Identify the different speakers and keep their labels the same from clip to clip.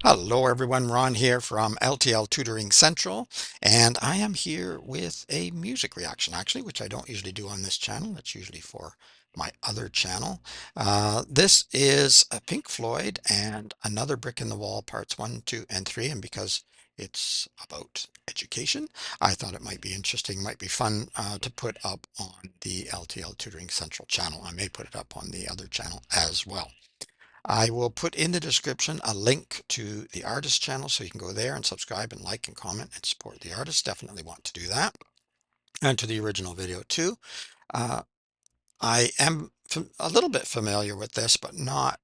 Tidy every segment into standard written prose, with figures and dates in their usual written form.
Speaker 1: Hello everyone, Ron here from L.T.L Tutoring Central, and I am here with a music reaction actually, which I don't usually do on this channel. That's usually for my other channel. This is a Pink Floyd and Another Brick in the Wall parts 1, 2, and 3, and because it's about education, I thought it might be interesting, might be fun to put up on the L.T.L Tutoring Central channel. I may put it up on the other channel as well. I will put in the description a link to the artist channel so you can go there and subscribe and like and comment and support the artist. Definitely want to do that. And to the original video too. Uh, I am a little bit familiar with this, but not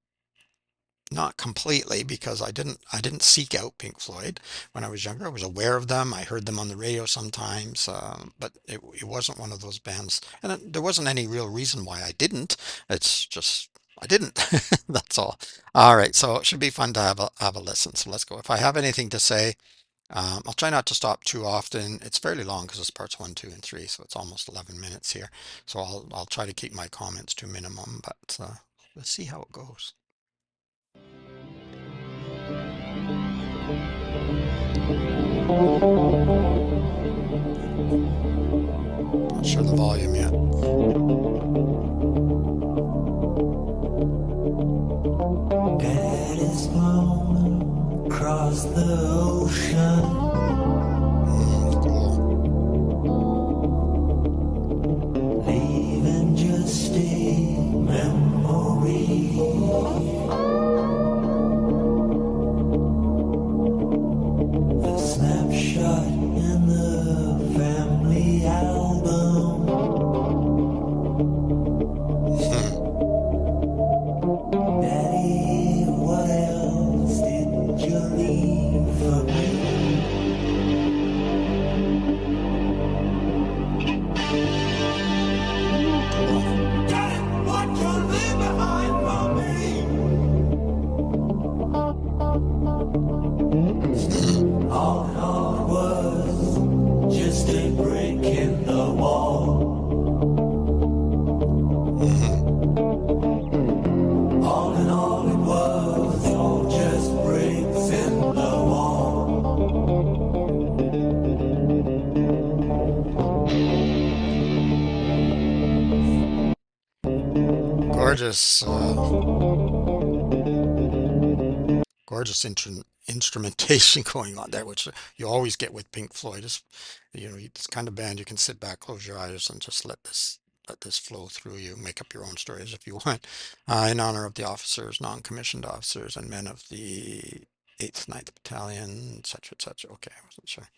Speaker 1: completely because I didn't seek out Pink Floyd when I was younger. I was aware of them. I heard them on the radio sometimes, but it wasn't one of those bands, and there wasn't any real reason why I didn't. It's just I didn't. That's all. All right, so it should be fun to have a listen. So let's go. If I have anything to say, I'll try not to stop too often. It's fairly long because it's parts 1, 2, and 3, so it's almost 11 minutes here. So I'll try to keep my comments to a minimum, but let's see how it goes. Not sure the volume yet.
Speaker 2: Dad is flown across the ocean,
Speaker 1: Cool.
Speaker 2: leaving just a memory. A snapshot in the family album. Daddy, what else did you leave for me?
Speaker 1: Cool.
Speaker 2: Daddy, what you leave behind for me? All in all, it was just a brick in the wall. All in all, it was all just bricks in the wall.
Speaker 1: Gorgeous, gorgeous instrumentation going on there, which you always get with Pink Floyd. It's kind of band you can sit back, close your eyes, and just let this flow through you. Make up your own stories if you want. In honor of the officers, non-commissioned officers, and men of the 8th, 9th Battalion, etc., etc. Okay, I wasn't sure.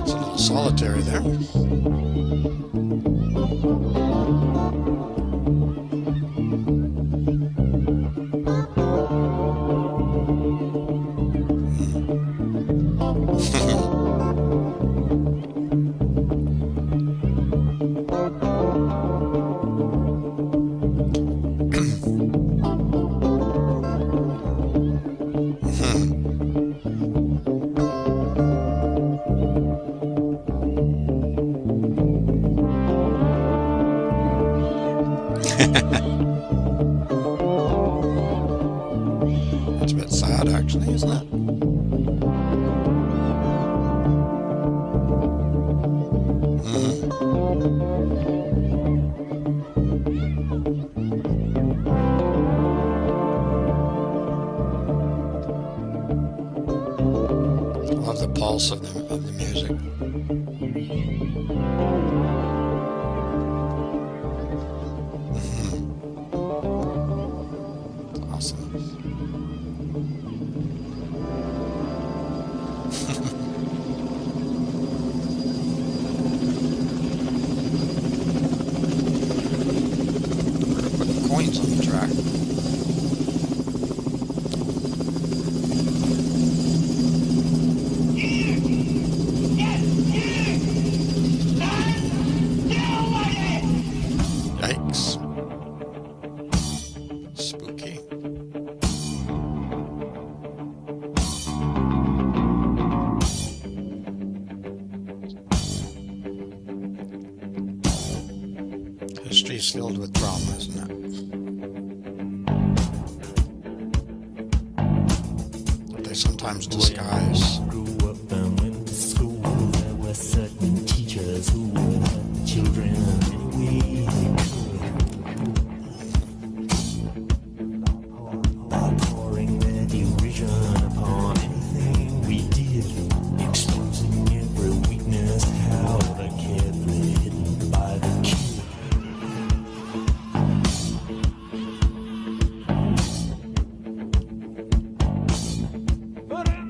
Speaker 1: It's a little solitary there. It's a bit sad, actually, isn't it? Love the pulse of the music. Awesome. Society's filled with drama, isn't it? That they sometimes
Speaker 2: When
Speaker 1: disguise.
Speaker 2: we grew up and went to school, there were certain teachers who would hurt the children any way they could by pouring their derision upon anything we did, exposing every weakness, however carefully hidden by the kid.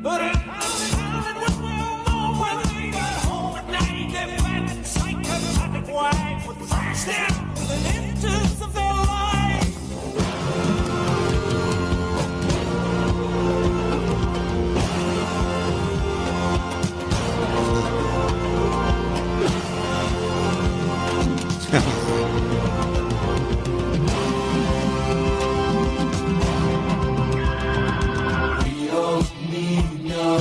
Speaker 2: But it was well known when they got home at night, they fat psychotic wives would flash them to the inches of their life. We don't need no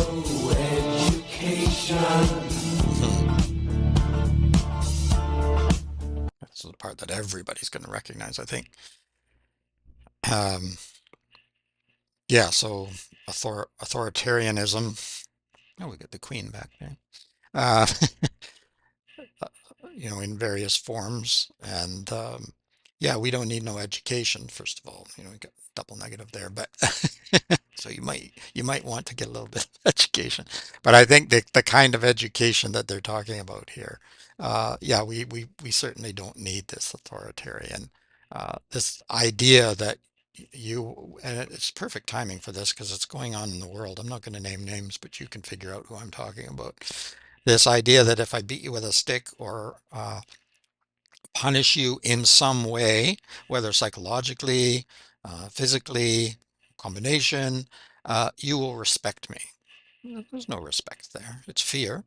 Speaker 2: education.
Speaker 1: That's the part that everybody's going to recognize, I think. Um, yeah, so authoritarianism. Oh, we got the Queen back there. Uh, in various forms. And yeah, we don't need no education, first of all. We got double negative there, but so you might want to get a little bit of education. But I think the kind of education that they're talking about here, yeah, we certainly don't need this authoritarian, this idea that and it's perfect timing for this because it's going on in the world. I'm not going to name names, but you can figure out who I'm talking about. This idea that if I beat you with a stick or punish you in some way, whether psychologically, physically, combination, you will respect me. There's no respect there. It's fear.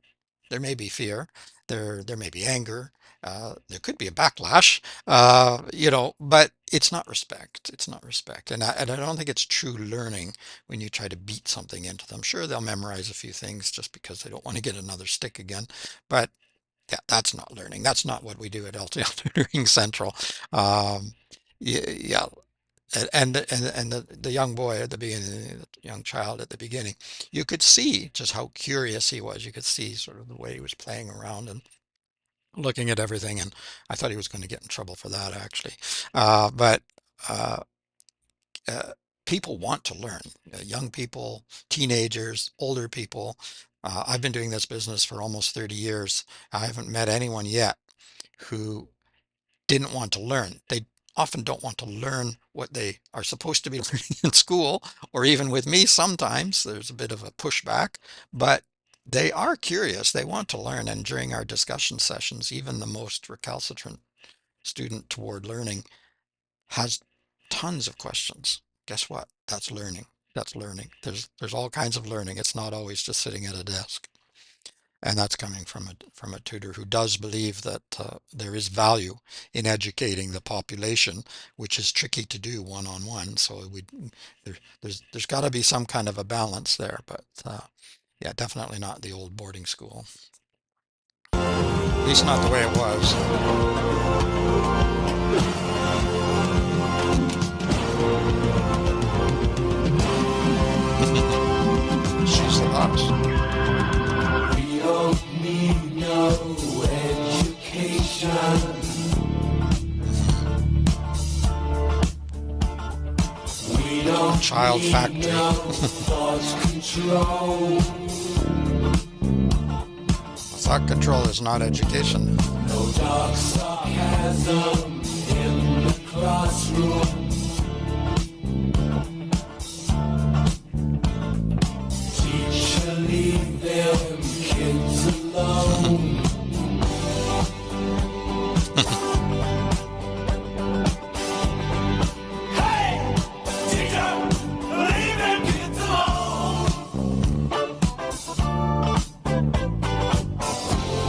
Speaker 1: There may be fear. There may be anger. There could be a backlash, but it's not respect. It's not respect. And I don't think it's true learning when you try to beat something into them. Sure, they'll memorize a few things just because they don't want to get another stick again. But yeah, that's not learning. That's not what we do at L.T.L. Tutoring Central. Um, yeah, and the young boy at the beginning, the young child at the beginning, you could see just how curious he was. You could see sort of the way he was playing around and looking at everything. And I thought he was going to get in trouble for that, actually. But uh, uh, people want to learn. Young people, teenagers, older people. I've been doing this business for almost 30 years. I haven't met anyone yet who didn't want to learn. They often don't want to learn what they are supposed to be learning in school, or even with me sometimes there's a bit of a pushback, but they are curious. They want to learn. And during our discussion sessions, even the most recalcitrant student toward learning has tons of questions. Guess what? That's learning. That's learning. There's all kinds of learning. It's not always just sitting at a desk. And that's coming from a tutor who does believe that there is value in educating the population, which is tricky to do one-on-one. So there's got to be some kind of a balance there. But yeah, definitely not the old boarding school. At least not the way it was. She's the boss.
Speaker 2: We don't need no education. We don't
Speaker 1: Child
Speaker 2: need
Speaker 1: factory.
Speaker 2: no thought control.
Speaker 1: Thought control is not education.
Speaker 2: No dark sarcasm in the classroom. Teacher, leave them kids alone. Hey, teacher, leave them kids alone.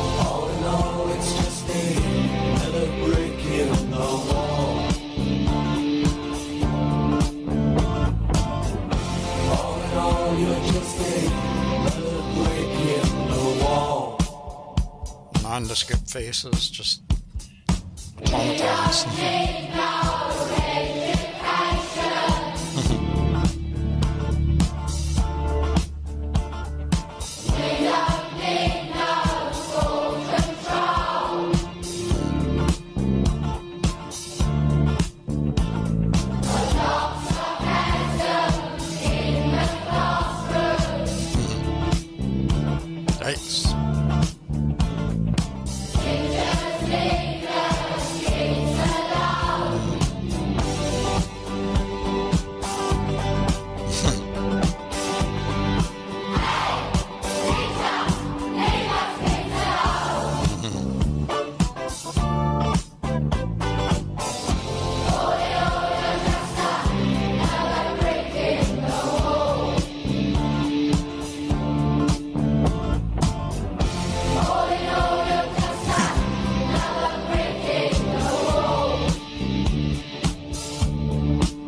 Speaker 2: All in all, it's just another brick in the wall. All in all, you're just another brick in the wall.
Speaker 1: Nondescript faces, just Traumatized. Yikes.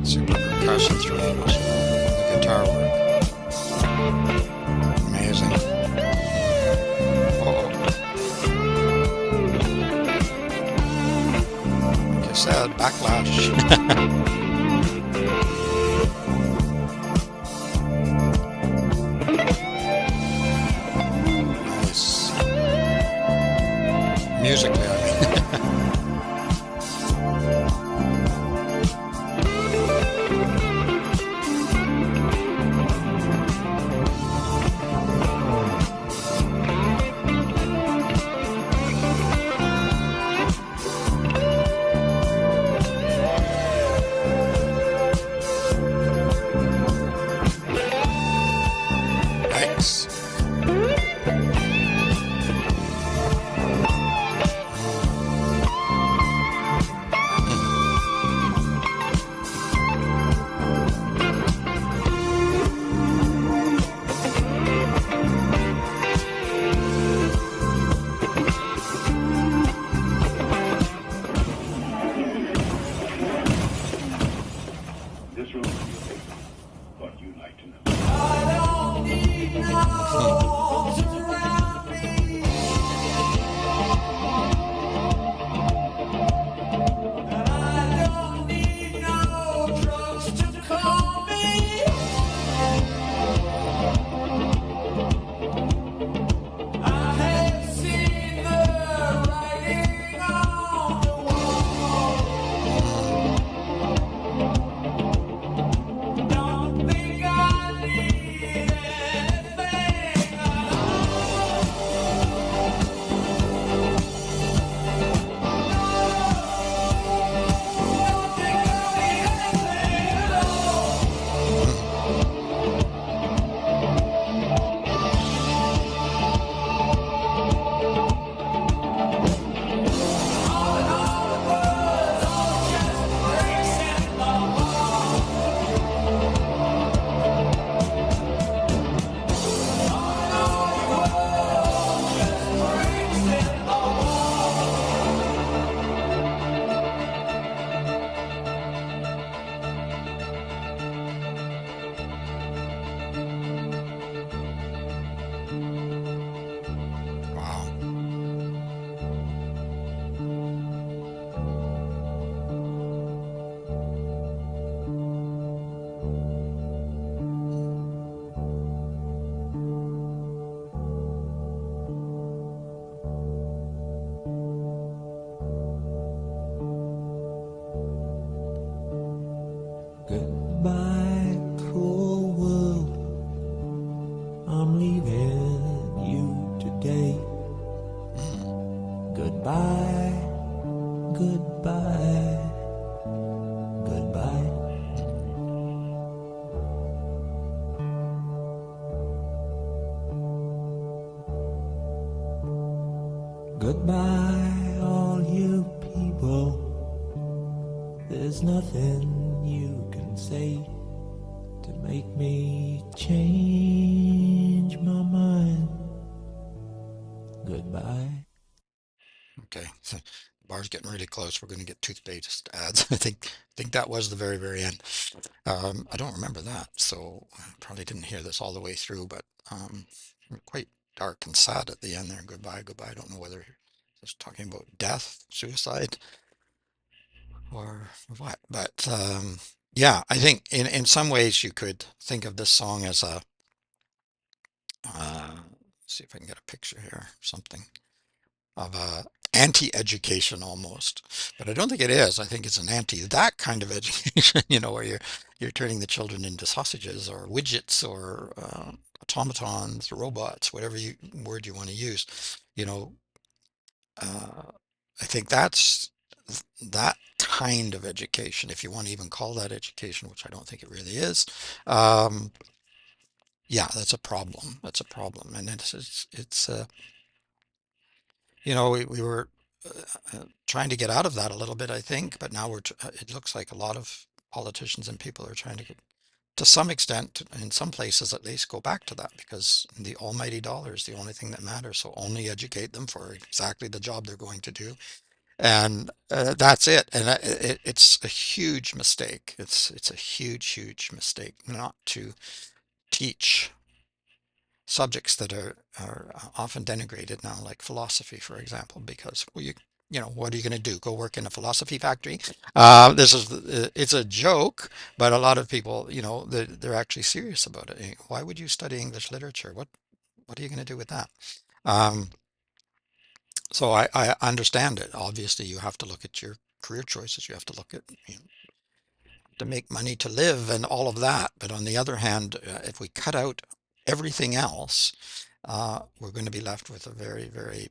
Speaker 1: Super percussion through it as well. The guitar work. Amazing. Oh, like I said, backlash. Nice. Musically, I mean. Yikes.
Speaker 3: This room, what you'd like to know.
Speaker 1: Wow.
Speaker 2: Goodbye, cruel world. I'm leaving you today. Goodbye, goodbye, goodbye. Goodbye, all you people. There's nothing you can say to make me change my mind. Goodbye.
Speaker 1: Okay, so the bar's getting really close. We're going to get toothpaste ads. I think that was the very, very end. I don't remember that, so I probably didn't hear this all the way through, but quite dark and sad at the end there. Goodbye, goodbye. I don't know whether it's talking about death, suicide. or what. But yeah, I think in some ways you could think of this song as a see if I can get a picture here, something of a anti-education almost, but I don't think it is. I think it's an anti that kind of education, where you're turning the children into sausages or widgets or automatons, robots, whatever word you want to use. You know, uh, I think that's that kind of education, if you want to even call that education, which I don't think it really is. Um, yeah, that's a problem. That's a problem, and we were trying to get out of that a little bit, I think, but now it looks like a lot of politicians and people are trying to get, to some extent, in some places at least, go back to that because the almighty dollar is the only thing that matters. So only educate them for exactly the job they're going to do, and that's it. And it's a huge mistake. It's a huge, huge mistake not to teach subjects that are often denigrated now, like philosophy, for example, because what are you going to do? Go work in a philosophy factory? This is it's a joke, but a lot of people, they're actually serious about it. Why would you study English literature? What are you going to do with that? Um, so I understand it. Obviously, you have to look at your career choices. You have to look at, to make money to live and all of that. But on the other hand, if we cut out everything else, we're going to be left with a very, very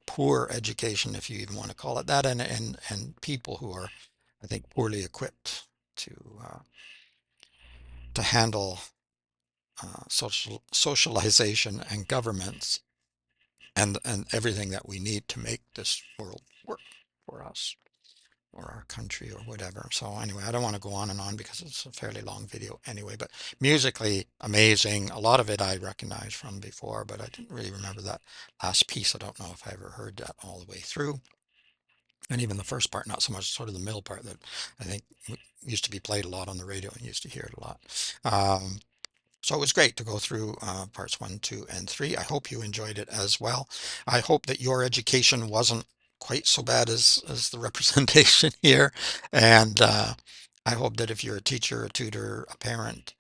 Speaker 1: poor education, if you even want to call it that, and people who are, I think, poorly equipped to uh, to handle socialization and governments and everything that we need to make this world work for us or our country or whatever. So anyway, I don't want to go on and on because it's a fairly long video anyway, but musically amazing. A lot of it I recognized from before, but I didn't really remember that last piece. I don't know if I ever heard that all the way through. And even the first part, not so much, sort of the middle part that I think used to be played a lot on the radio and used to hear it a lot. So it was great to go through parts 1, 2, and 3. I hope you enjoyed it as well. I hope that your education wasn't quite so bad as the representation here. And I hope that if you're a teacher, a tutor, a parent,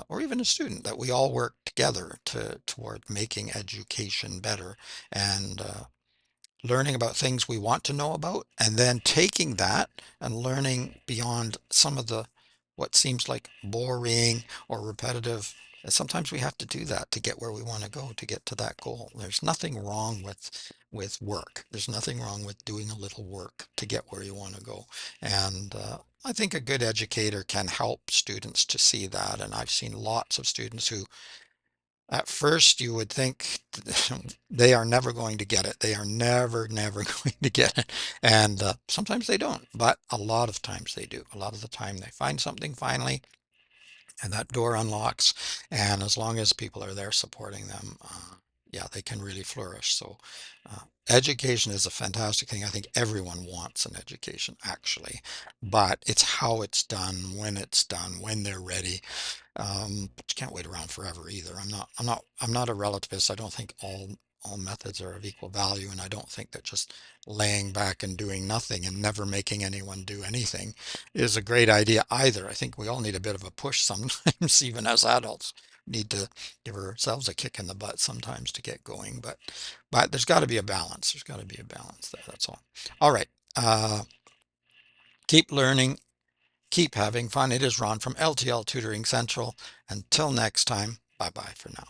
Speaker 1: or even a student, that we all work together toward making education better and learning about things we want to know about, and then taking that and learning beyond some of the what seems like boring or repetitive. And sometimes we have to do that to get where we want to go, to get to that goal. There's nothing wrong with work. There's nothing wrong with doing a little work to get where you want to go. And I think a good educator can help students to see that. And I've seen lots of students who at first, you would think they are never going to get it. They are never, never going to get it. And sometimes they don't, but a lot of times they do. A lot of the time they find something finally, and that door unlocks. And as long as people are there supporting them, yeah, they can really flourish. So, education is a fantastic thing. I think everyone wants an education, actually, but it's how it's done, when they're ready, but you can't wait around forever either. I'm not a relativist. I don't think all methods are of equal value, and I don't think that just laying back and doing nothing and never making anyone do anything is a great idea either. I think we all need a bit of a push sometimes, even as adults. Need to give ourselves a kick in the butt sometimes to get going, but there's got to be a balance. There's got to be a balance there. That's all. All right. Keep learning. Keep having fun. It is Ron from L.T.L Tutoring Central. Until next time, bye bye for now.